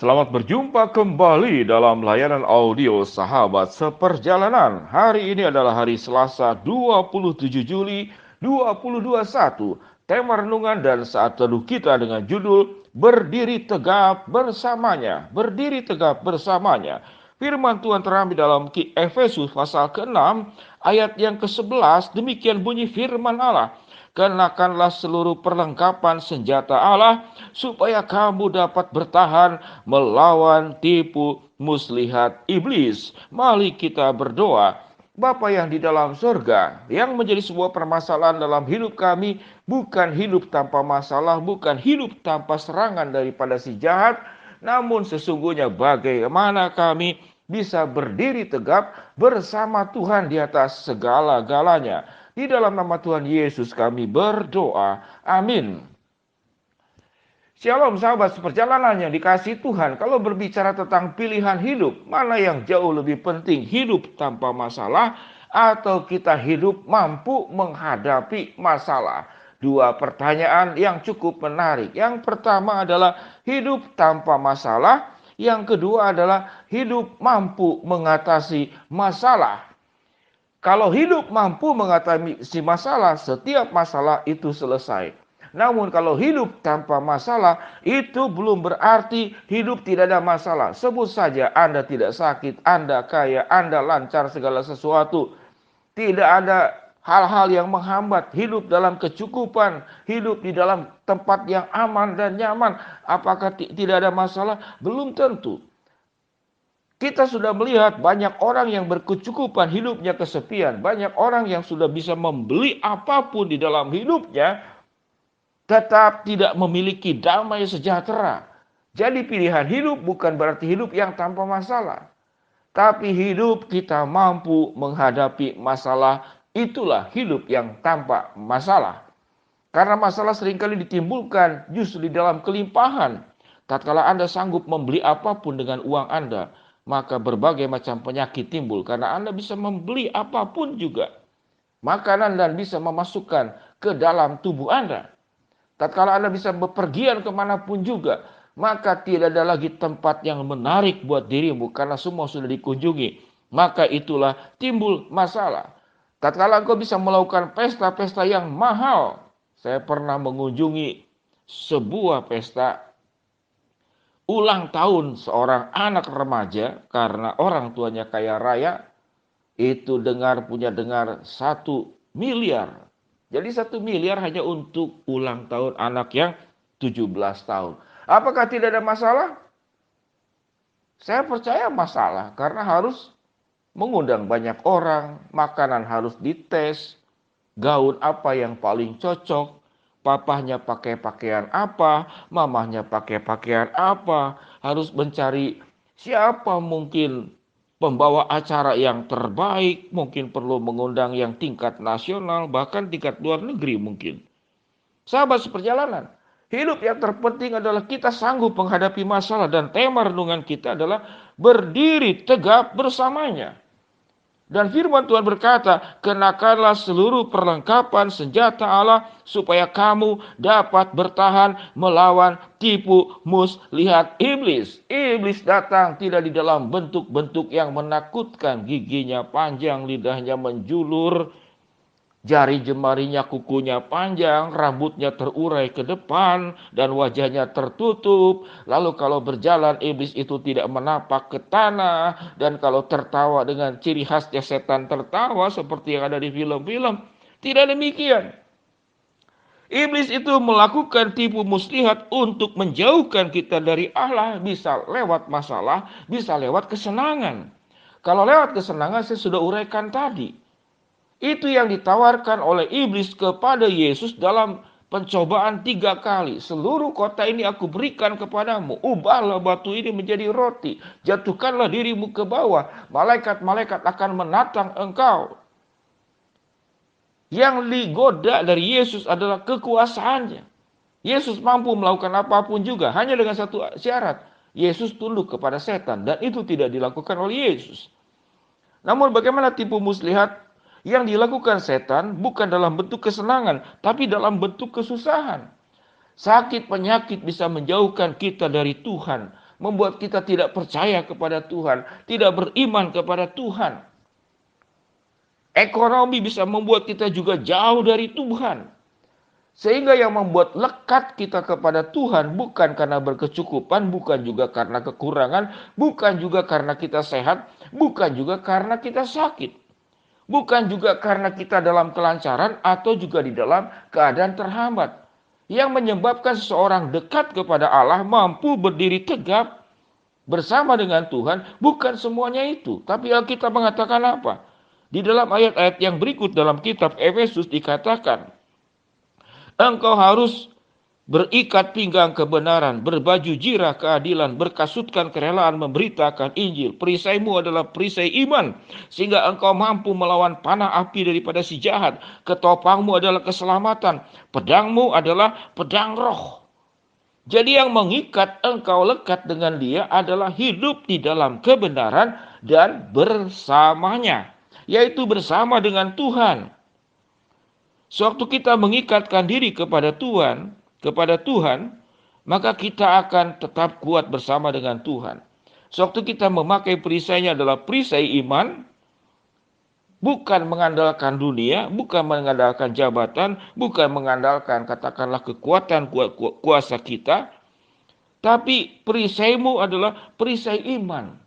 Selamat berjumpa kembali dalam layanan audio Sahabat Seperjalanan. Hari ini adalah hari Selasa 27 Juli 2021. Tema renungan dan saat teduh kita dengan judul Berdiri Tegap Bersamanya. Berdiri Tegap Bersamanya. Firman Tuhan terambil dalam Efesus pasal ke-6 ayat yang ke-11. Demikian bunyi firman Allah. Kenakanlah seluruh perlengkapan senjata Allah supaya kamu dapat bertahan melawan tipu muslihat iblis. Mari kita berdoa. Bapa yang di dalam surga, yang menjadi sebuah permasalahan dalam hidup kami, bukan hidup tanpa masalah, bukan hidup tanpa serangan daripada si jahat, namun sesungguhnya bagaimana kami bisa berdiri tegap bersama Tuhan di atas segala-galanya. Di dalam nama Tuhan Yesus kami berdoa. Amin. Shalom sahabat seperjalanan yang dikasihi Tuhan. Kalau berbicara tentang pilihan hidup, mana yang jauh lebih penting? Hidup tanpa masalah atau kita hidup mampu menghadapi masalah? Dua pertanyaan yang cukup menarik. Yang pertama adalah hidup tanpa masalah. Yang kedua adalah hidup mampu mengatasi masalah. Kalau hidup mampu mengatasi masalah, setiap masalah itu selesai. Namun kalau hidup tanpa masalah, itu belum berarti hidup tidak ada masalah. Sebut saja Anda tidak sakit, Anda kaya, Anda lancar segala sesuatu. Tidak ada hal-hal yang menghambat hidup dalam kecukupan, hidup di dalam tempat yang aman dan nyaman. Apakah tidak ada masalah? Belum tentu. Kita sudah melihat banyak orang yang berkecukupan hidupnya kesepian. Banyak orang yang sudah bisa membeli apapun di dalam hidupnya, tetap tidak memiliki damai sejahtera. Jadi pilihan hidup bukan berarti hidup yang tanpa masalah. Tapi hidup kita mampu menghadapi masalah, itulah hidup yang tanpa masalah. Karena masalah seringkali ditimbulkan justru di dalam kelimpahan. Tatkala Anda sanggup membeli apapun dengan uang Anda, maka berbagai macam penyakit timbul. Karena Anda bisa membeli apapun juga. Makanan dan bisa memasukkan ke dalam tubuh Anda. Tatkala Anda bisa bepergian kemanapun juga, maka tidak ada lagi tempat yang menarik buat dirimu karena semua sudah dikunjungi. Maka itulah timbul masalah. Tatkala engkau bisa melakukan pesta-pesta yang mahal. Saya pernah mengunjungi sebuah pesta ulang tahun seorang anak remaja karena orang tuanya kaya raya. Itu punya dengar 1 miliar. Jadi 1 miliar hanya untuk ulang tahun anak yang 17 tahun. Apakah tidak ada masalah? Saya percaya masalah karena harus mengundang banyak orang, makanan harus dites, gaun apa yang paling cocok, papahnya pakai pakaian apa, mamahnya pakai pakaian apa, harus mencari siapa mungkin pembawa acara yang terbaik, mungkin perlu mengundang yang tingkat nasional, bahkan tingkat luar negeri mungkin. Sahabat seperjalanan, hidup yang terpenting adalah kita sanggup menghadapi masalah dan tema renungan kita adalah berdiri tegap bersamanya. Dan firman Tuhan berkata, kenakanlah seluruh perlengkapan senjata Allah supaya kamu dapat bertahan melawan tipu muslihat iblis. Iblis datang tidak di dalam bentuk-bentuk yang menakutkan, giginya panjang, lidahnya menjulur, jari jemarinya kukunya panjang, rambutnya terurai ke depan, dan wajahnya tertutup. Lalu kalau berjalan, iblis itu tidak menapak ke tanah. Dan kalau tertawa dengan ciri khasnya setan tertawa seperti yang ada di film-film. Tidak demikian. Iblis itu melakukan tipu muslihat untuk menjauhkan kita dari Allah. Bisa lewat masalah, bisa lewat kesenangan. Kalau lewat kesenangan saya sudah uraikan tadi. Itu yang ditawarkan oleh iblis kepada Yesus dalam pencobaan 3 kali. Seluruh kota ini aku berikan kepadamu. Ubahlah batu ini menjadi roti. Jatuhkanlah dirimu ke bawah. Malaikat-malaikat akan menatang engkau. Yang digoda dari Yesus adalah kekuasaannya. Yesus mampu melakukan apapun juga. Hanya dengan satu syarat. Yesus tunduk kepada setan. Dan itu tidak dilakukan oleh Yesus. Namun bagaimana tipu muslihat? Yang dilakukan setan bukan dalam bentuk kesenangan, tapi dalam bentuk kesusahan. Sakit penyakit bisa menjauhkan kita dari Tuhan. membuat kita tidak percaya kepada Tuhan, tidak beriman kepada Tuhan. Ekonomi bisa membuat kita juga jauh dari Tuhan. Sehingga yang membuat lekat kita kepada Tuhan bukan karena berkecukupan, bukan juga karena kekurangan, bukan juga karena kita sehat, bukan juga karena kita sakit. Bukan juga karena kita dalam kelancaran atau juga di dalam keadaan terhambat. Yang menyebabkan seseorang dekat kepada Allah mampu berdiri tegap bersama dengan Tuhan bukan semuanya itu. Tapi Alkitab mengatakan apa? Di dalam ayat-ayat yang berikut dalam kitab Efesus dikatakan, engkau harus berikat pinggang kebenaran, berbaju jirah keadilan, berkasutkan kerelaan memberitakan Injil. Perisaimu adalah perisai iman, sehingga engkau mampu melawan panah api daripada si jahat. Ketopangmu adalah keselamatan, pedangmu adalah pedang roh. Jadi yang mengikat engkau lekat dengan dia adalah hidup di dalam kebenaran dan bersamanya, yaitu bersama dengan Tuhan. Sewaktu kita mengikatkan diri kepada Tuhan, maka kita akan tetap kuat bersama dengan Tuhan. Sewaktu kita memakai perisainya adalah perisai iman, bukan mengandalkan dunia, bukan mengandalkan jabatan, bukan mengandalkan katakanlah kekuatan kuasa kita, tapi perisaimu adalah perisai iman.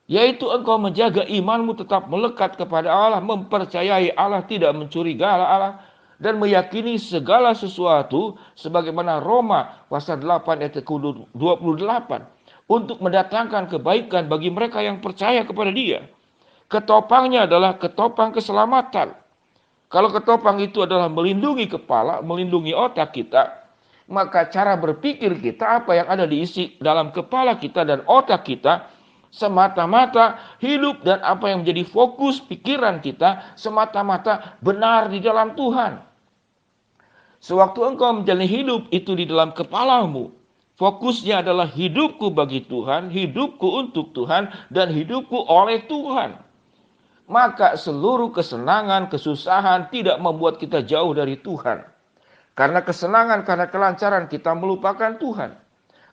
Yaitu engkau menjaga imanmu tetap melekat kepada Allah, mempercayai Allah, tidak mencurigai Allah, dan meyakini segala sesuatu sebagaimana Roma pasal 8 ayat 28 untuk mendatangkan kebaikan bagi mereka yang percaya kepada Dia. Ketopangnya adalah ketopang keselamatan. Kalau ketopang itu adalah melindungi kepala, melindungi otak kita, maka cara berpikir kita, apa yang ada diisi dalam kepala kita dan otak kita, semata-mata hidup dan apa yang menjadi fokus pikiran kita semata-mata benar di dalam Tuhan. Sewaktu engkau menjalani hidup itu di dalam kepalamu, fokusnya adalah hidupku bagi Tuhan, hidupku untuk Tuhan, dan hidupku oleh Tuhan. Maka seluruh kesenangan, kesusahan tidak membuat kita jauh dari Tuhan. Karena kesenangan, karena kelancaran kita melupakan Tuhan.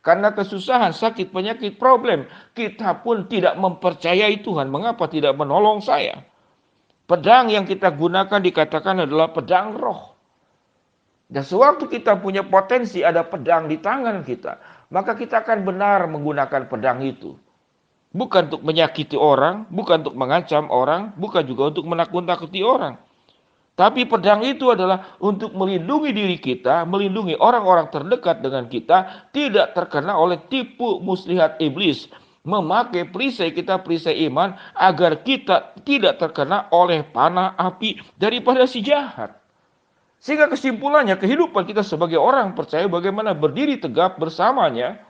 Karena kesusahan, sakit, penyakit, problem, kita pun tidak mempercayai Tuhan. Mengapa tidak menolong saya? Pedang yang kita gunakan dikatakan adalah pedang roh. Dan sewaktu kita punya potensi ada pedang di tangan kita, maka kita akan benar menggunakan pedang itu. Bukan untuk menyakiti orang, bukan untuk mengancam orang, bukan juga untuk menakut-nakuti orang. Tapi pedang itu adalah untuk melindungi diri kita, melindungi orang-orang terdekat dengan kita, tidak terkena oleh tipu muslihat iblis. Memakai perisai kita, perisai iman, agar kita tidak terkena oleh panah api daripada si jahat. Sehingga kesimpulannya, kehidupan kita sebagai orang percaya bagaimana berdiri tegap bersamanya,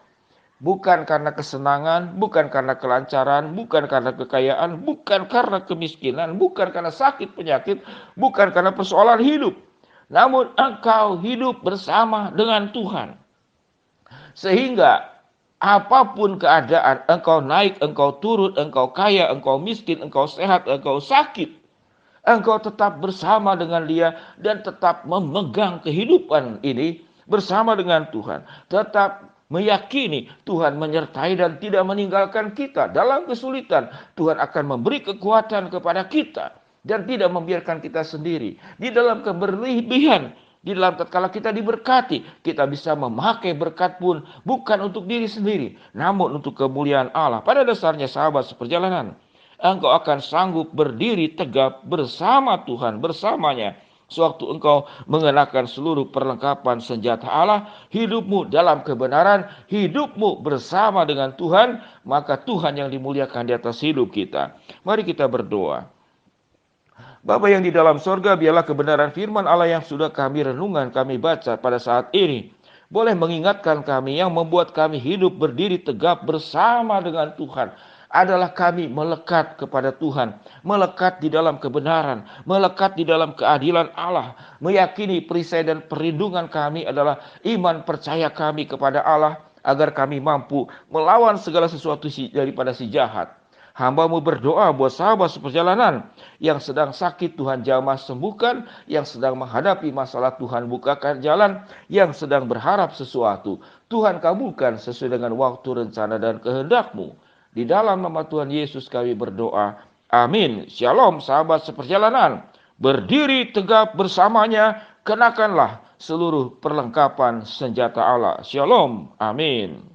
bukan karena kesenangan, bukan karena kelancaran, bukan karena kekayaan, bukan karena kemiskinan, bukan karena sakit penyakit, bukan karena persoalan hidup. Namun engkau hidup bersama dengan Tuhan. Sehingga apapun keadaan, engkau naik, engkau turun, engkau kaya, engkau miskin, engkau sehat, engkau sakit, engkau tetap bersama dengan Dia dan tetap memegang kehidupan ini bersama dengan Tuhan. Tetap meyakini Tuhan menyertai dan tidak meninggalkan kita dalam kesulitan. Tuhan akan memberi kekuatan kepada kita dan tidak membiarkan kita sendiri. Di dalam keberlebihan, di dalam tatkala kita diberkati, kita bisa memakai berkat pun bukan untuk diri sendiri, namun untuk kemuliaan Allah. Pada dasarnya sahabat seperjalanan, engkau akan sanggup berdiri tegap bersama Tuhan, bersamanya. Sewaktu engkau mengenakan seluruh perlengkapan senjata Allah, hidupmu dalam kebenaran, hidupmu bersama dengan Tuhan, maka Tuhan yang dimuliakan di atas hidup kita. Mari kita berdoa. Bapa yang di dalam sorga, biarlah kebenaran firman Allah yang sudah kami renungan, kami baca pada saat ini, boleh mengingatkan kami, yang membuat kami hidup berdiri tegap bersama dengan Tuhan adalah kami melekat kepada Tuhan, melekat di dalam kebenaran, melekat di dalam keadilan Allah, meyakini perisai dan perlindungan kami adalah iman percaya kami kepada Allah, agar kami mampu melawan segala sesuatu daripada si jahat. Hamba-Mu berdoa buat sahabat seperjalanan yang sedang sakit, Tuhan jamah sembuhkan, yang sedang menghadapi masalah Tuhan bukakan jalan, yang sedang berharap sesuatu Tuhan kabulkan sesuai dengan waktu, rencana, dan kehendak-Mu. Di dalam nama Tuhan Yesus kami berdoa. Amin. Shalom sahabat seperjalanan. Berdiri tegap bersamanya, kenakanlah seluruh perlengkapan senjata Allah. Shalom. Amin.